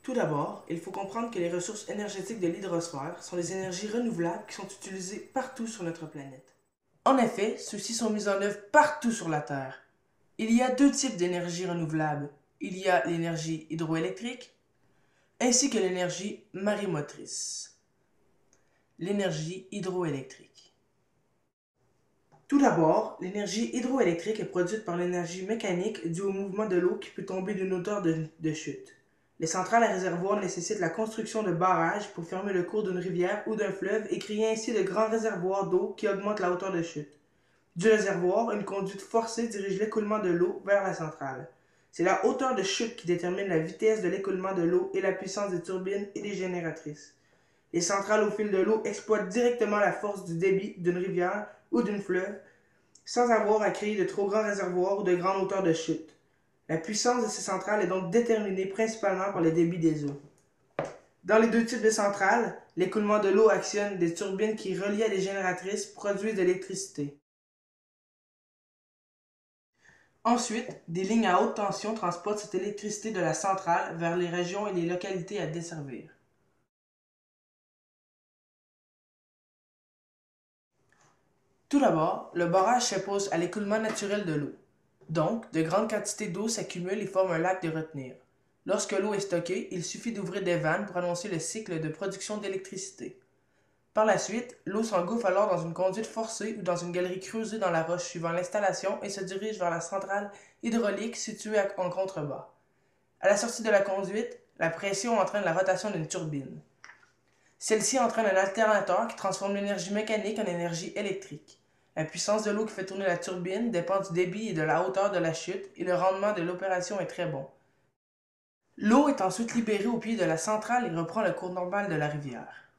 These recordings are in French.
Tout d'abord, il faut comprendre que les ressources énergétiques de l'hydrosphère sont des énergies renouvelables qui sont utilisées partout sur notre planète. En effet, ceux-ci sont mis en œuvre partout sur la Terre. Il y a deux types d'énergie renouvelables. Il y a l'énergie hydroélectrique ainsi que l'énergie marémotrice. L'énergie hydroélectrique. Tout d'abord, l'énergie hydroélectrique est produite par l'énergie mécanique due au mouvement de l'eau qui peut tomber d'une hauteur de chute. Les centrales à réservoirs nécessitent la construction de barrages pour fermer le cours d'une rivière ou d'un fleuve et créer ainsi de grands réservoirs d'eau qui augmentent la hauteur de chute. Du réservoir, une conduite forcée dirige l'écoulement de l'eau vers la centrale. C'est la hauteur de chute qui détermine la vitesse de l'écoulement de l'eau et la puissance des turbines et des génératrices. Les centrales au fil de l'eau exploitent directement la force du débit d'une rivière ou d'une fleuve sans avoir à créer de trop grands réservoirs ou de grandes hauteurs de chute. La puissance de ces centrales est donc déterminée principalement par le débit des eaux. Dans les deux types de centrales, l'écoulement de l'eau actionne des turbines qui, reliées à des génératrices, produisent de l'électricité. Ensuite, des lignes à haute tension transportent cette électricité de la centrale vers les régions et les localités à desservir. Tout d'abord, le barrage s'oppose à l'écoulement naturel de l'eau. Donc, de grandes quantités d'eau s'accumulent et forment un lac de retenir. Lorsque l'eau est stockée, il suffit d'ouvrir des vannes pour annoncer le cycle de production d'électricité. Par la suite, l'eau s'engouffre alors dans une conduite forcée ou dans une galerie creusée dans la roche suivant l'installation et se dirige vers la centrale hydraulique située en contrebas. À la sortie de la conduite, la pression entraîne la rotation d'une turbine. Celle-ci entraîne un alternateur qui transforme l'énergie mécanique en énergie électrique. La puissance de l'eau qui fait tourner la turbine dépend du débit et de la hauteur de la chute et le rendement de l'opération est très bon. L'eau est ensuite libérée au pied de la centrale et reprend le cours normal de la rivière.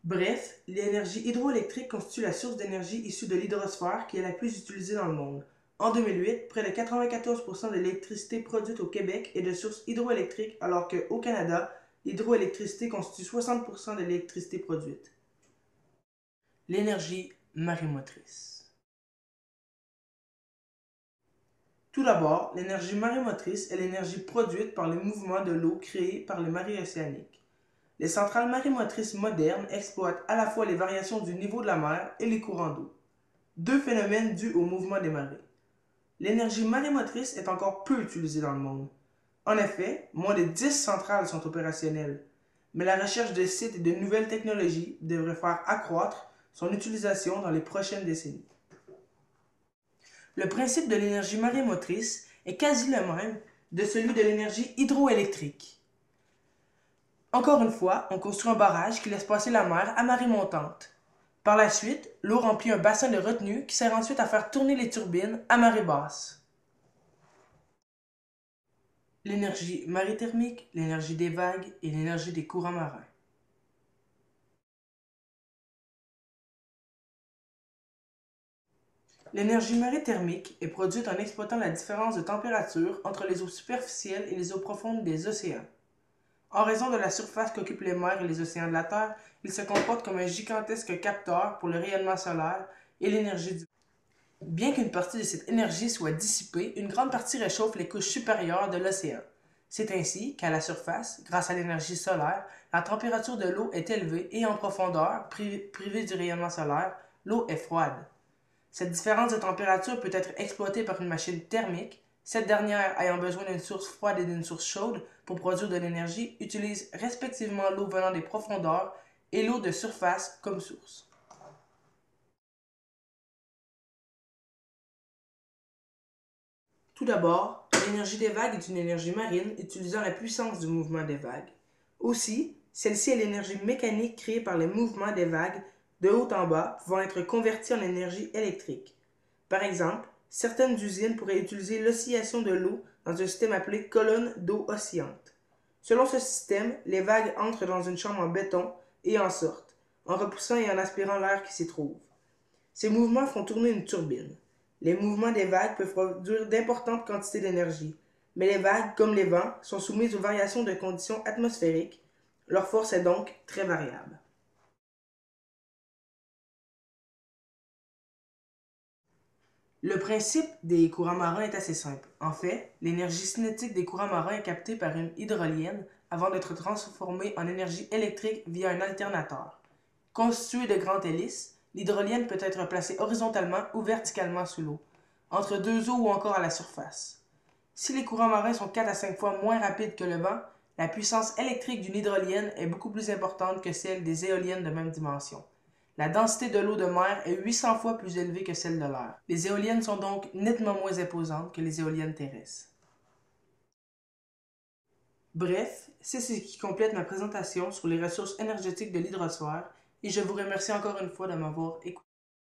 Bref, l'énergie hydroélectrique constitue la source d'énergie issue de l'hydrosphère qui est la plus utilisée dans le monde. En 2008, près de 94% de l'électricité produite au Québec est de source hydroélectrique alors qu'au Canada, l'hydroélectricité constitue 60% de l'électricité produite. L'énergie marémotrice. Tout d'abord, l'énergie marémotrice est l'énergie produite par les mouvements de l'eau créés par les marées océaniques. Les centrales marémotrices modernes exploitent à la fois les variations du niveau de la mer et les courants d'eau, deux phénomènes dus au mouvement des marées. L'énergie marémotrice est encore peu utilisée dans le monde. En effet, moins de 10 centrales sont opérationnelles, mais la recherche de sites et de nouvelles technologies devrait faire accroître son utilisation dans les prochaines décennies. Le principe de l'énergie marémotrice est quasi le même de celui de l'énergie hydroélectrique. Encore une fois, on construit un barrage qui laisse passer la mer à marée montante. Par la suite, l'eau remplit un bassin de retenue qui sert ensuite à faire tourner les turbines à marée basse. L'énergie maréthermique, l'énergie des vagues et l'énergie des courants marins. L'énergie maréthermique est produite en exploitant la différence de température entre les eaux superficielles et les eaux profondes des océans. En raison de la surface qu'occupent les mers et les océans de la Terre, il se comporte comme un gigantesque capteur pour le rayonnement solaire et l'énergie du... Bien qu'une partie de cette énergie soit dissipée, une grande partie réchauffe les couches supérieures de l'océan. C'est ainsi qu'à la surface, grâce à l'énergie solaire, la température de l'eau est élevée et en profondeur, privée du rayonnement solaire, l'eau est froide. Cette différence de température peut être exploitée par une machine thermique. Cette dernière, ayant besoin d'une source froide et d'une source chaude pour produire de l'énergie, utilise respectivement l'eau venant des profondeurs et l'eau de surface comme source. Tout d'abord, l'énergie des vagues est une énergie marine utilisant la puissance du mouvement des vagues. Aussi, celle-ci est l'énergie mécanique créée par les mouvements des vagues de haut en bas pouvant être convertie en énergie électrique. Par exemple, certaines usines pourraient utiliser l'oscillation de l'eau dans un système appelé colonne d'eau oscillante. Selon ce système, les vagues entrent dans une chambre en béton et en sortent, en repoussant et en aspirant l'air qui s'y trouve. Ces mouvements font tourner une turbine. Les mouvements des vagues peuvent produire d'importantes quantités d'énergie, mais les vagues, comme les vents, sont soumises aux variations de conditions atmosphériques. Leur force est donc très variable. Le principe des courants marins est assez simple. En fait, l'énergie cinétique des courants marins est captée par une hydrolienne avant d'être transformée en énergie électrique via un alternateur. Constituée de grandes hélices, l'hydrolienne peut être placée horizontalement ou verticalement sous l'eau, entre deux eaux ou encore à la surface. Si les courants marins sont 4 à 5 fois moins rapides que le vent, la puissance électrique d'une hydrolienne est beaucoup plus importante que celle des éoliennes de même dimension. La densité de l'eau de mer est 800 fois plus élevée que celle de l'air. Les éoliennes sont donc nettement moins imposantes que les éoliennes terrestres. Bref, c'est ce qui complète ma présentation sur les ressources énergétiques de l'hydrosphère et je vous remercie encore une fois de m'avoir écouté.